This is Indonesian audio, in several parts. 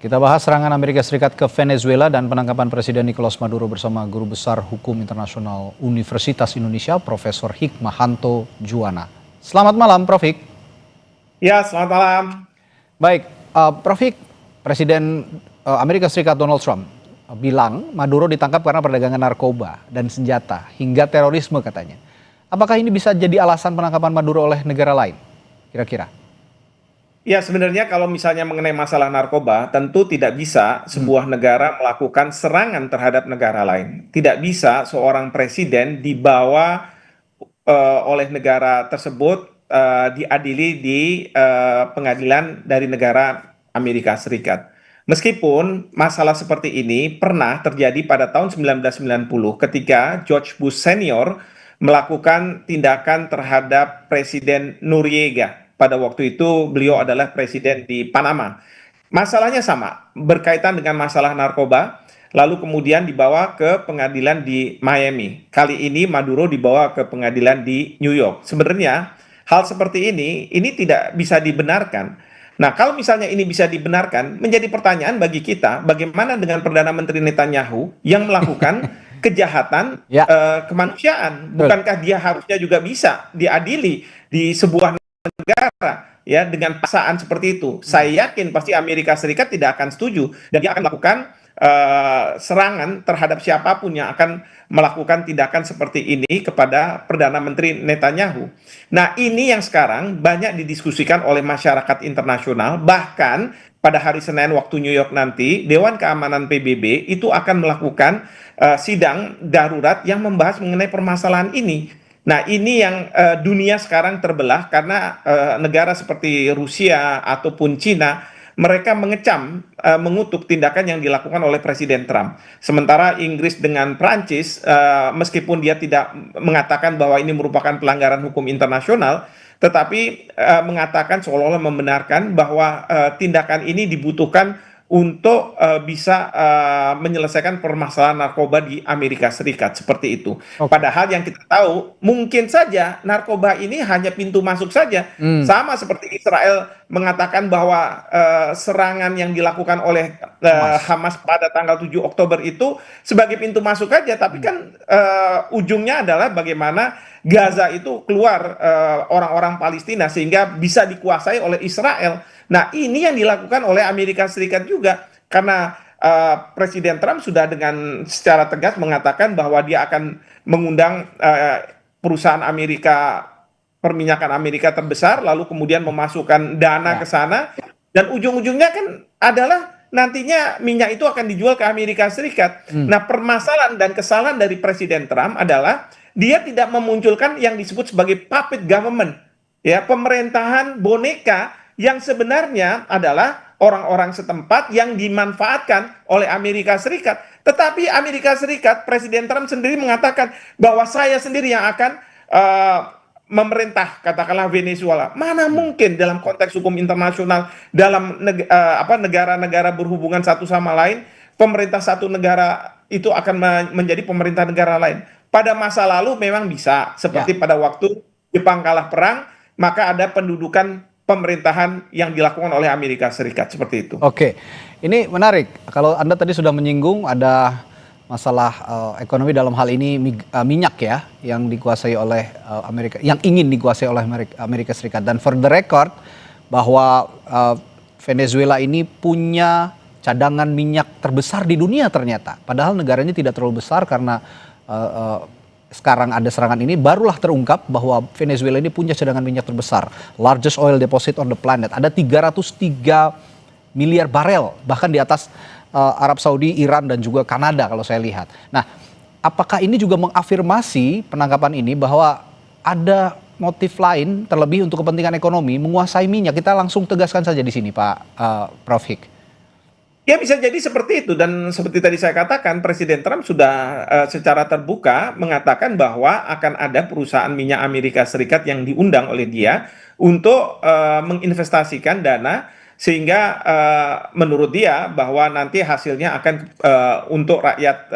Kita bahas serangan Amerika Serikat ke Venezuela dan penangkapan Presiden Nicolas Maduro bersama Guru Besar Hukum Internasional Universitas Indonesia, Profesor Hikmahanto Juwana. Selamat malam, Prof. Hik. Ya, selamat malam. Baik, Prof. Hik, Presiden Amerika Serikat Donald Trump bilang Maduro ditangkap karena perdagangan narkoba dan senjata hingga terorisme katanya. Apakah ini bisa jadi alasan penangkapan Maduro oleh negara lain? Kira-kira? Ya, sebenarnya kalau misalnya mengenai masalah narkoba, tentu tidak bisa sebuah negara melakukan serangan terhadap negara lain. Tidak bisa seorang presiden dibawa oleh negara tersebut diadili di pengadilan dari negara Amerika Serikat. Meskipun masalah seperti ini pernah terjadi pada tahun 1990 ketika George Bush Senior melakukan tindakan terhadap Presiden Noriega. Pada waktu itu beliau adalah presiden di Panama. Masalahnya sama, berkaitan dengan masalah narkoba, lalu kemudian dibawa ke pengadilan di Miami. Kali ini Maduro dibawa ke pengadilan di New York. Sebenarnya hal seperti ini tidak bisa dibenarkan. Nah, kalau misalnya ini bisa dibenarkan, menjadi pertanyaan bagi kita, bagaimana dengan Perdana Menteri Netanyahu yang melakukan kejahatan Ya, kemanusiaan? betul. Bukankah dia harusnya juga bisa diadili di sebuah negara ya dengan paksaan seperti itu? Saya yakin pasti Amerika Serikat tidak akan setuju dan dia akan melakukan serangan terhadap siapapun yang akan melakukan tindakan seperti ini kepada Perdana Menteri Netanyahu. Nah, ini yang sekarang banyak didiskusikan oleh masyarakat internasional, bahkan pada hari Senin waktu New York nanti Dewan Keamanan PBB itu akan melakukan sidang darurat yang membahas mengenai permasalahan ini. Nah, ini yang dunia sekarang terbelah karena negara seperti Rusia ataupun Cina mereka mengecam, mengutuk tindakan yang dilakukan oleh Presiden Trump. Sementara Inggris dengan Prancis, meskipun dia tidak mengatakan bahwa ini merupakan pelanggaran hukum internasional, tetapi mengatakan seolah-olah membenarkan bahwa tindakan ini dibutuhkan untuk bisa menyelesaikan permasalahan narkoba di Amerika Serikat seperti itu. Oke. Padahal yang kita tahu mungkin saja narkoba ini hanya pintu masuk saja. Sama seperti Israel mengatakan bahwa serangan yang dilakukan oleh Hamas pada tanggal 7 Oktober itu sebagai pintu masuk saja, tapi kan ujungnya adalah bagaimana Gaza itu keluar orang-orang Palestina sehingga bisa dikuasai oleh Israel. Nah, ini yang dilakukan oleh Amerika Serikat juga karena Presiden Trump sudah dengan secara tegas mengatakan bahwa dia akan mengundang perusahaan Amerika, perminyakan Amerika terbesar, lalu kemudian memasukkan dana ke sana, dan ujung-ujungnya kan adalah nantinya minyak itu akan dijual ke Amerika Serikat. Nah, permasalahan dan kesalahan dari Presiden Trump adalah dia tidak memunculkan yang disebut sebagai puppet government, ya, pemerintahan boneka yang sebenarnya adalah orang-orang setempat yang dimanfaatkan oleh Amerika Serikat. Tetapi Amerika Serikat, Presiden Trump sendiri mengatakan bahwa saya sendiri yang akan memerintah, katakanlah Venezuela. Mana mungkin dalam konteks hukum internasional, dalam negara-negara berhubungan satu sama lain, pemerintah satu negara itu akan menjadi pemerintah negara lain. Pada masa lalu memang bisa, seperti pada waktu Jepang kalah perang, maka ada pendudukan pemerintahan yang dilakukan oleh Amerika Serikat seperti itu. Oke, ini menarik. Kalau Anda tadi sudah menyinggung ada masalah ekonomi dalam hal ini minyak ya, yang dikuasai oleh Amerika, yang ingin dikuasai oleh Amerika Serikat. Dan for the record bahwa Venezuela ini punya cadangan minyak terbesar di dunia ternyata. Padahal negaranya tidak terlalu besar karena sekarang ada serangan ini, barulah terungkap bahwa Venezuela ini punya cadangan minyak terbesar. Largest oil deposit on the planet. Ada 303 miliar barel, bahkan di atas Arab Saudi, Iran, dan juga Kanada kalau saya lihat. Nah, apakah ini juga mengafirmasi penangkapan ini bahwa ada motif lain terlebih untuk kepentingan ekonomi menguasai minyak? Kita langsung tegaskan saja di sini, Pak Prof. Hik. Ya, bisa jadi seperti itu, dan seperti tadi saya katakan, Presiden Trump sudah secara terbuka mengatakan bahwa akan ada perusahaan minyak Amerika Serikat yang diundang oleh dia untuk menginvestasikan dana sehingga menurut dia bahwa nanti hasilnya akan untuk rakyat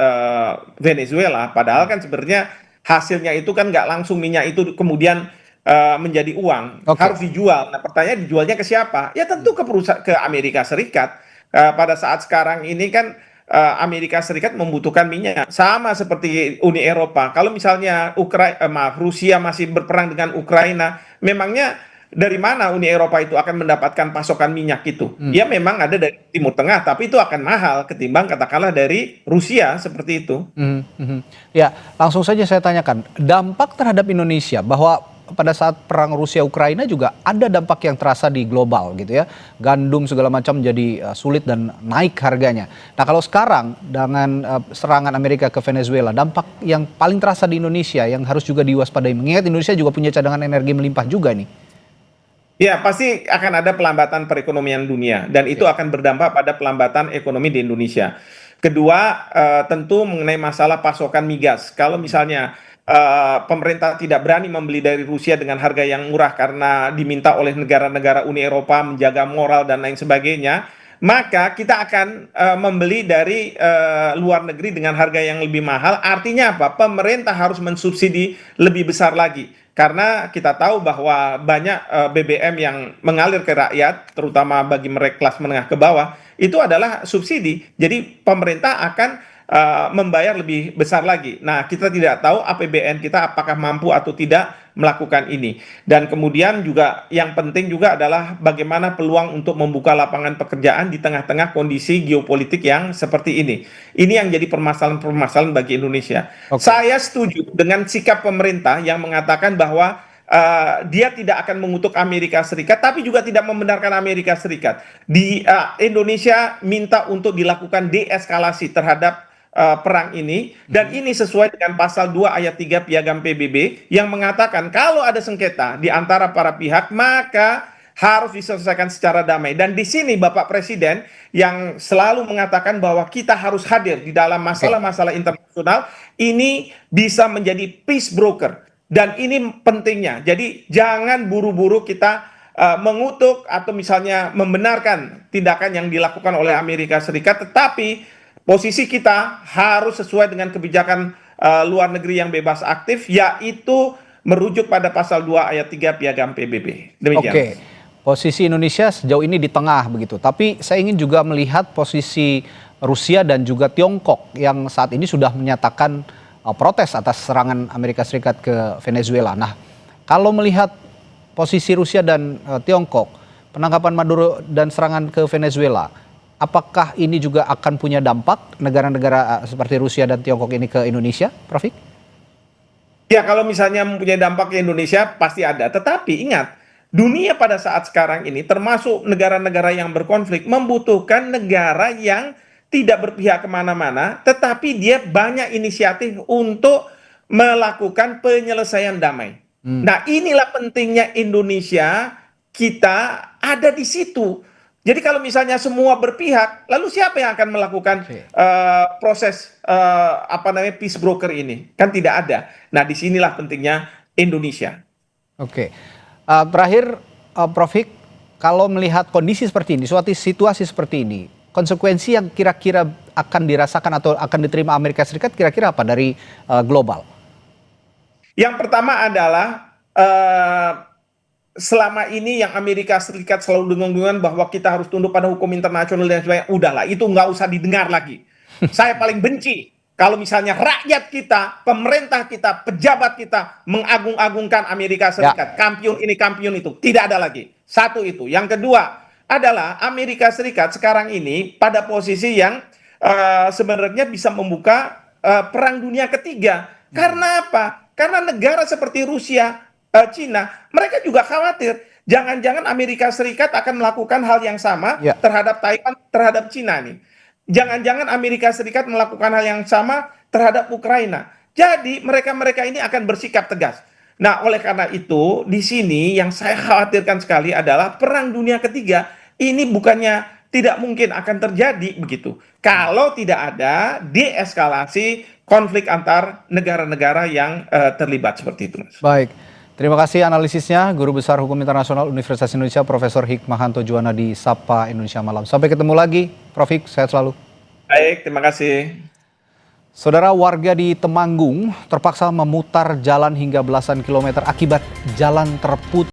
Venezuela. Padahal kan sebenarnya hasilnya itu kan nggak langsung minyak itu kemudian menjadi uang, harus dijual. Nah, pertanyaan dijualnya ke siapa? Ya tentu ke perusahaan, ke Amerika Serikat. pada saat sekarang ini kan Amerika Serikat membutuhkan minyak sama seperti Uni Eropa. Kalau misalnya Rusia masih berperang dengan Ukraina, memangnya dari mana Uni Eropa itu akan mendapatkan pasokan minyak itu? Ya memang ada dari Timur Tengah, tapi itu akan mahal ketimbang katakanlah dari Rusia seperti itu. Ya, langsung saja saya tanyakan, dampak terhadap Indonesia bahwa pada saat perang Rusia-Ukraina juga ada dampak yang terasa di global gitu ya. Gandum segala macam menjadi sulit dan naik harganya. Nah kalau sekarang dengan serangan Amerika ke Venezuela, dampak yang paling terasa di Indonesia yang harus juga diwaspadai. Mengingat Indonesia juga punya cadangan energi melimpah juga nih. Ya, pasti akan ada pelambatan perekonomian dunia dan itu akan berdampak pada pelambatan ekonomi di Indonesia. Kedua, tentu mengenai masalah pasokan migas. Kalau misalnya pemerintah tidak berani membeli dari Rusia dengan harga yang murah karena diminta oleh negara-negara Uni Eropa menjaga moral dan lain sebagainya, maka kita akan membeli dari luar negeri dengan harga yang lebih mahal. Artinya apa? Pemerintah harus mensubsidi lebih besar lagi. Karena kita tahu bahwa banyak BBM yang mengalir ke rakyat, terutama bagi mereka kelas menengah ke bawah, itu adalah subsidi. Jadi pemerintah akan membayar lebih besar lagi. Nah, kita tidak tahu APBN kita apakah mampu atau tidak melakukan ini. Dan kemudian juga yang penting juga adalah bagaimana peluang untuk membuka lapangan pekerjaan di tengah-tengah kondisi geopolitik yang seperti ini. Ini yang jadi permasalahan-permasalahan bagi Indonesia. Saya setuju dengan sikap pemerintah yang mengatakan bahwa dia tidak akan mengutuk Amerika Serikat, tapi juga tidak membenarkan Amerika Serikat. Indonesia minta untuk dilakukan deeskalasi terhadap perang ini, dan ini sesuai dengan pasal 2 ayat 3 Piagam PBB yang mengatakan kalau ada sengketa di antara para pihak maka harus diselesaikan secara damai. Dan di sini Bapak Presiden yang selalu mengatakan bahwa kita harus hadir di dalam masalah-masalah internasional ini bisa menjadi peace broker, dan ini pentingnya. Jadi jangan buru-buru kita mengutuk atau misalnya membenarkan tindakan yang dilakukan oleh Amerika Serikat, tetapi posisi kita harus sesuai dengan kebijakan luar negeri yang bebas aktif, yaitu merujuk pada pasal 2 ayat 3 Piagam PBB. Demikian. Oke, posisi Indonesia sejauh ini di tengah begitu. Tapi saya ingin juga melihat posisi Rusia dan juga Tiongkok yang saat ini sudah menyatakan protes atas serangan Amerika Serikat ke Venezuela. Nah, kalau melihat posisi Rusia dan Tiongkok, penangkapan Maduro dan serangan ke Venezuela, apakah ini juga akan punya dampak negara-negara seperti Rusia dan Tiongkok ini ke Indonesia, Prof? Ya, kalau misalnya mempunyai dampak ke Indonesia pasti ada. Tetapi ingat, dunia pada saat sekarang ini termasuk negara-negara yang berkonflik membutuhkan negara yang tidak berpihak kemana-mana, tetapi dia banyak inisiatif untuk melakukan penyelesaian damai. Nah, inilah pentingnya Indonesia, kita ada di situ. Jadi kalau misalnya semua berpihak, lalu siapa yang akan melakukan proses peace broker ini? Kan tidak ada. Nah, disinilah pentingnya Indonesia. Oke, terakhir Prof Hik, kalau melihat kondisi seperti ini, suatu situasi seperti ini, konsekuensi yang kira-kira akan dirasakan atau akan diterima Amerika Serikat kira-kira apa dari global? Yang pertama adalah selama ini yang Amerika Serikat selalu dengung-dengungan bahwa kita harus tunduk pada hukum internasional dan sebagainya, udahlah itu nggak usah didengar lagi. Saya paling benci kalau misalnya rakyat kita, pemerintah kita, pejabat kita mengagung-agungkan Amerika Serikat, kampiun ini, kampiun itu. Tidak ada lagi. Satu itu. Yang kedua adalah Amerika Serikat sekarang ini pada posisi yang sebenarnya bisa membuka perang dunia ketiga. Karena apa? Karena negara seperti Rusia, Cina, mereka juga khawatir jangan-jangan Amerika Serikat akan melakukan hal yang sama terhadap Taiwan, terhadap Cina nih. Jangan-jangan Amerika Serikat melakukan hal yang sama terhadap Ukraina. Jadi mereka-mereka ini akan bersikap tegas. Nah, oleh karena itu di sini yang saya khawatirkan sekali adalah perang dunia ketiga ini bukannya tidak mungkin akan terjadi begitu. Kalau tidak ada deeskalasi konflik antar negara-negara yang terlibat seperti itu, Mas. Baik. Terima kasih analisisnya, Guru Besar Hukum Internasional Universitas Indonesia, Profesor Hikmahanto Juwana di Sapa Indonesia Malam. Sampai ketemu lagi, Prof Hik, sehat selalu. Baik, terima kasih. Saudara, warga di Temanggung terpaksa memutar jalan hingga belasan kilometer akibat jalan terputus.